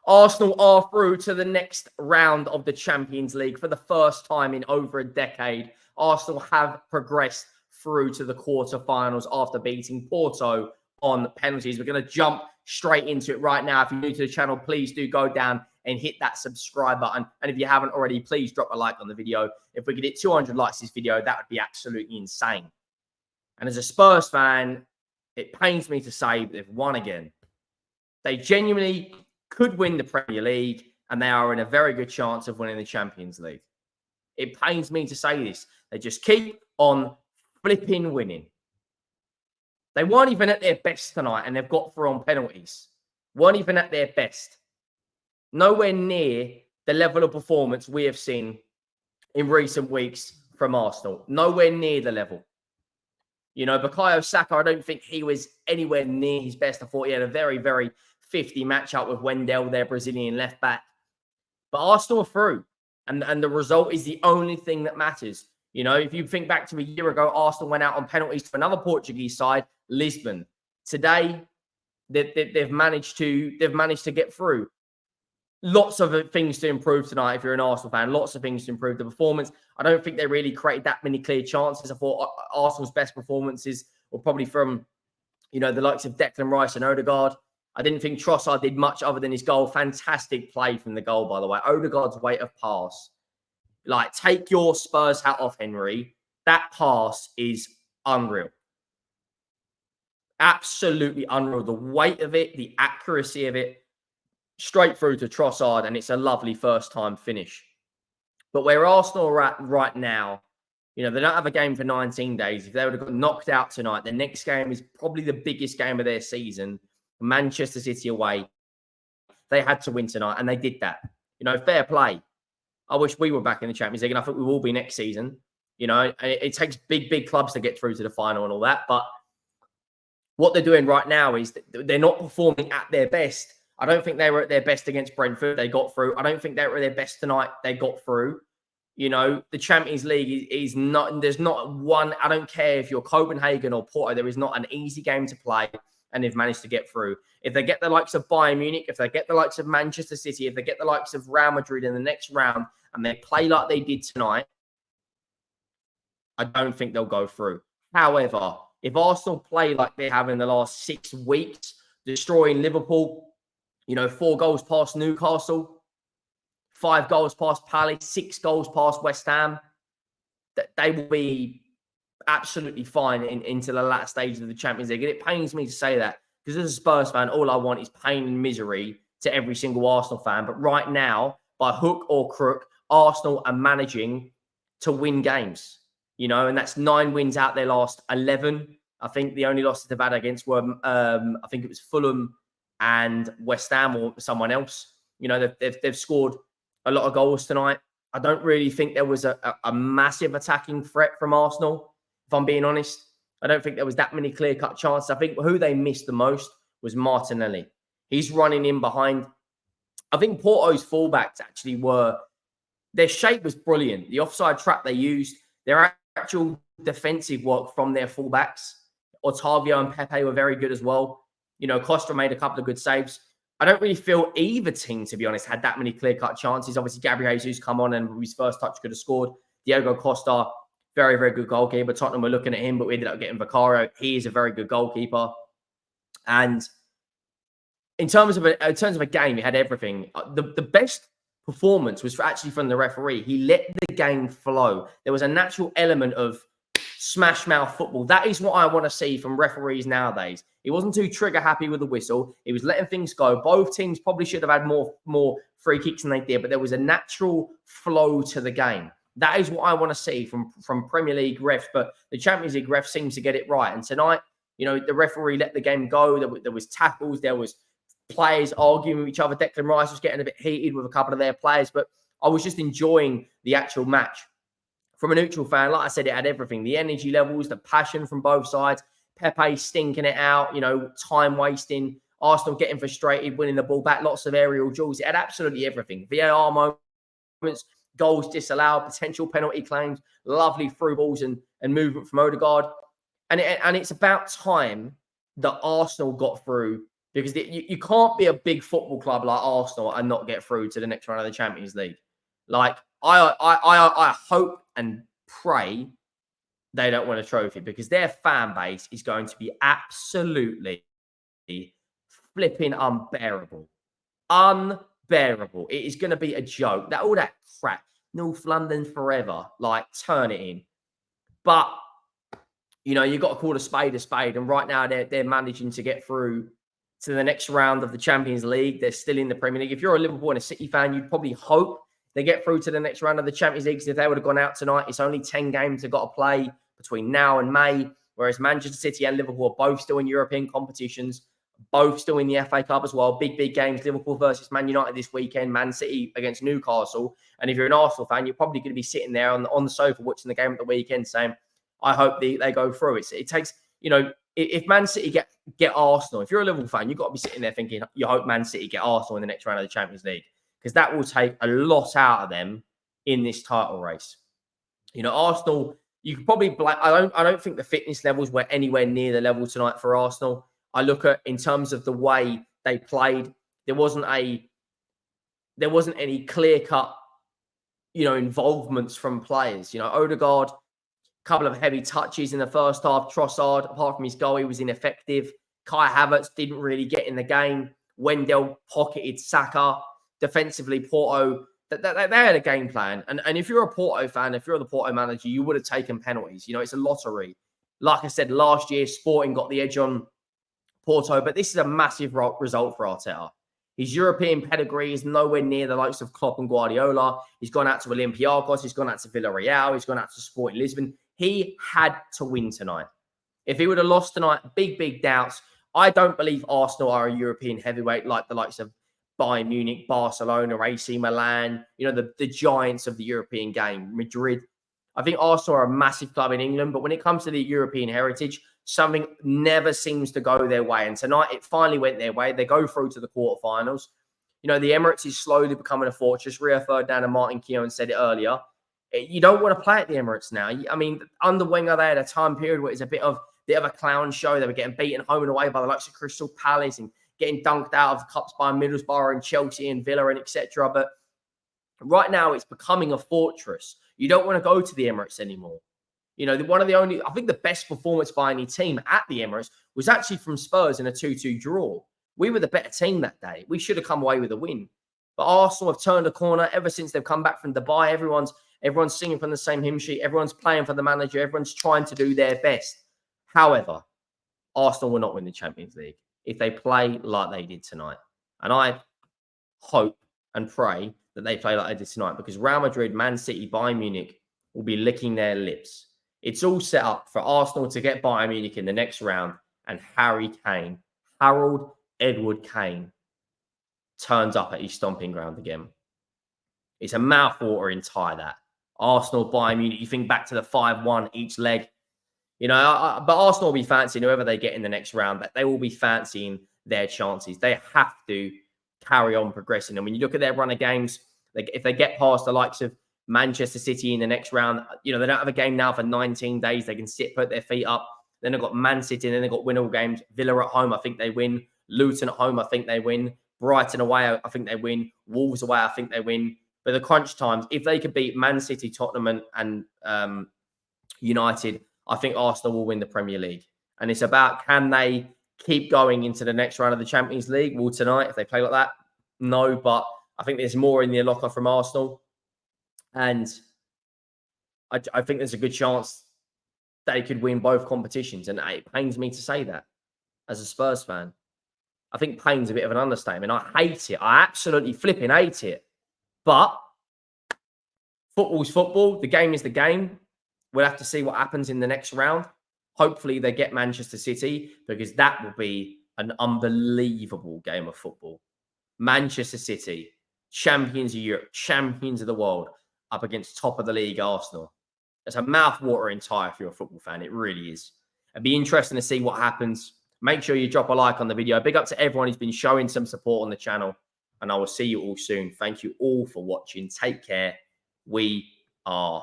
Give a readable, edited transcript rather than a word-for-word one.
Arsenal are through to the next round of the Champions League for the first time in over a decade. Arsenal have progressed through to the quarterfinals after beating Porto on penalties. We're going to jump straight into it right now. If you're new to the channel, please do go down and hit that subscribe button. And if you haven't already, please drop a like on the video. If we could hit 200 likes this video, that would be absolutely insane. And as a Spurs fan, it pains me to say, but they've won again. They genuinely could win the Premier League, and they are in a very good chance of winning the Champions League. It pains me to say this. They just keep on flipping winning. They weren't even at their best tonight, and they've got through on penalties. Weren't even at their best. Nowhere near the level of performance we have seen in recent weeks from Arsenal. Nowhere near the level. You know, Bukayo Saka, I don't think he was anywhere near his best. I thought he had a very, very 50 matchup with Wendell, their Brazilian left back. But Arsenal are through. And the result is the only thing that matters. You know, if you think back to a year ago, Arsenal went out on penalties to another Portuguese side, Lisbon. Today, they've managed to get through. Lots of things to improve tonight if you're an Arsenal fan. Lots of things to improve the performance. I don't think they really created that many clear chances. I thought Arsenal's best performances were probably from, you know, the likes of Declan Rice and Odegaard. I didn't think Trossard did much other than his goal. Fantastic play from the goal, by the way. Odegaard's weight of pass. Like, take your Spurs hat off, Henry. That pass is unreal. Absolutely unreal. The weight of it, the accuracy of it. Straight through to Trossard, and it's a lovely first-time finish. But where Arsenal are at right now, you know, they don't have a game for 19 days. If they would have got knocked out tonight, the next game is probably the biggest game of their season. Manchester City away. They had to win tonight, and they did that. You know, fair play. I wish we were back in the Champions League, and I think we will be next season. You know, it takes big clubs to get through to the final and all that. But what they're doing right now is they're not performing at their best. I don't think they were at their best against Brentford. They got through. I don't think they were at their best tonight. They got through. You know, the Champions League is not, there's not one, I don't care if you're Copenhagen or Porto, there is not an easy game to play, and they've managed to get through. If they get the likes of Bayern Munich, if they get the likes of Manchester City, if they get the likes of Real Madrid in the next round, and they play like they did tonight, I don't think they'll go through. However, if Arsenal play like they have in the last 6 weeks, destroying Liverpool, you know, 4 goals past Newcastle, 5 goals past Palace, 6 goals past West Ham, they will be absolutely fine into the latter stages of the Champions League. And it pains me to say that, because as a Spurs fan, all I want is pain and misery to every single Arsenal fan. But right now, by hook or crook, Arsenal are managing to win games. You know, and that's 9 wins out their last 11. I think the only losses they've had against were, I think it was Fulham and West Ham or someone else. You know, they've scored a lot of goals tonight. I don't really think there was a massive attacking threat from Arsenal, if I'm being honest. I don't think there was that many clear-cut chances. I think who they missed the most was Martinelli. He's running in behind. I think Porto's fullbacks actually were, their shape was brilliant. The offside trap they used, their actual defensive work from their fullbacks, Otavio and Pepe were very good as well. You know, Costa made a couple of good saves. I don't really feel either team, to be honest, had that many clear-cut chances. Obviously, Gabriel Jesus come on and with his first touch could have scored. Diogo Costa, very, very good goalkeeper. Tottenham were looking at him, but we ended up getting Vicario. He is a very good goalkeeper. And in terms of a game, he had everything. The best performance was actually from the referee. He let the game flow. There was a natural element of smash mouth football. That is what I want to see from referees nowadays. He wasn't too trigger happy with the whistle. He was letting things go. Both teams probably should have had more free kicks than they did, but there was a natural flow to the game. That is what I want to see from Premier League refs, but the Champions League refs seems to get it right. And tonight, you know, the referee let the game go. There was tackles. There was players arguing with each other. Declan Rice was getting a bit heated with a couple of their players, but I was just enjoying the actual match. From a neutral fan, like I said, it had everything. The energy levels, the passion from both sides. Pepe stinking it out, you know, time wasting. Arsenal getting frustrated, winning the ball back. Lots of aerial duels. It had absolutely everything. VAR moments, goals disallowed, potential penalty claims, lovely through balls and movement from Odegaard. And it's about time that Arsenal got through because you can't be a big football club like Arsenal and not get through to the next round of the Champions League. Like, I hope and pray they don't win a trophy, because their fan base is going to be absolutely flipping unbearable. Unbearable. It is going to be a joke. All that crap. North London forever. Like, turn it in. But, you know, you've got to call a spade. And right now they're managing to get through to the next round of the Champions League. They're still in the Premier League. If you're a Liverpool and a City fan, you'd probably hope they get through to the next round of the Champions League. Because if they would have gone out tonight, it's only 10 games they've got to play between now and May. Whereas Manchester City and Liverpool are both still in European competitions, both still in the FA Cup as well. Big games. Liverpool versus Man United this weekend. Man City against Newcastle. And if you're an Arsenal fan, you're probably going to be sitting there on the sofa watching the game at the weekend saying, I hope they go through. It takes, you know, if Man City get Arsenal, if you're a Liverpool fan, you've got to be sitting there thinking, you hope Man City get Arsenal in the next round of the Champions League, because that will take a lot out of them in this title race. You know, Arsenal, you could probably I don't think the fitness levels were anywhere near the level tonight for Arsenal. I look at, in terms of the way they played, there wasn't any clear-cut, you know, involvements from players. You know, Odegaard, couple of heavy touches in the first half. Trossard, apart from his goal, he was ineffective. Kai Havertz didn't really get in the game. Wendell pocketed Saka. Defensively, Porto, they had a game plan. And if you're a Porto fan, if you're the Porto manager, you would have taken penalties. You know, it's a lottery. Like I said, last year, Sporting got the edge on Porto, but this is a massive result for Arteta. His European pedigree is nowhere near the likes of Klopp and Guardiola. He's gone out to Olympiacos. He's gone out to Villarreal. He's gone out to Sporting Lisbon. He had to win tonight. If he would have lost tonight, big doubts. I don't believe Arsenal are a European heavyweight like the likes of Bayern Munich, Barcelona, AC Milan, you know, the giants of the European game, Madrid. I think Arsenal are a massive club in England, but when it comes to the European heritage, something never seems to go their way. And tonight, it finally went their way. They go through to the quarterfinals. You know, the Emirates is slowly becoming a fortress. Rio Ferdinand and Martin Keown said it earlier. You don't want to play at the Emirates now. I mean, under Wenger, they had a time period where it's a bit of a clown show. They were getting beaten home and away by the likes of Crystal Palace and getting dunked out of cups by Middlesbrough and Chelsea and Villa and etc. But right now, it's becoming a fortress. You don't want to go to the Emirates anymore. You know, I think the best performance by any team at the Emirates was actually from Spurs in a 2-2 draw. We were the better team that day. We should have come away with a win. But Arsenal have turned a corner ever since they've come back from Dubai. Everyone's singing from the same hymn sheet. Everyone's playing for the manager. Everyone's trying to do their best. However, Arsenal will not win the Champions League if they play like they did tonight. And I hope and pray that they play like they did tonight, because Real Madrid, Man City, Bayern Munich will be licking their lips. It's all set up for Arsenal to get Bayern Munich in the next round, and Harold Edward Kane, turns up at his stomping ground again. It's a mouth-watering tie, that. Arsenal, Bayern Munich, you think back to the 5-1 each leg. You know, but Arsenal will be fancying whoever they get in the next round, but they will be fancying their chances. They have to carry on progressing. And when you look at their run of games, if they get past the likes of Manchester City in the next round, you know, they don't have a game now for 19 days. They can put their feet up. Then they've got Man City, and then they've got winnable games. Villa at home, I think they win. Luton at home, I think they win. Brighton away, I think they win. Wolves away, I think they win. But the crunch times, if they could beat Man City, Tottenham, and United, I think Arsenal will win the Premier League. And it's about, can they keep going into the next round of the Champions League? Well, tonight, if they play like that, no. But I think there's more in the locker from Arsenal. And I think there's a good chance they could win both competitions. And it pains me to say that as a Spurs fan. I think pain's a bit of an understatement. I hate it. I absolutely flipping hate it. But football's football. The game is the game. We'll have to see what happens in the next round. Hopefully they get Manchester City, because that will be an unbelievable game of football. Manchester City, champions of Europe, champions of the world, up against top of the league Arsenal. It's a mouth-watering tie if you're a football fan. It really is. It'd be interesting to see what happens. Make sure you drop a like on the video. Big up to everyone who's been showing some support on the channel. And I will see you all soon. Thank you all for watching. Take care. We are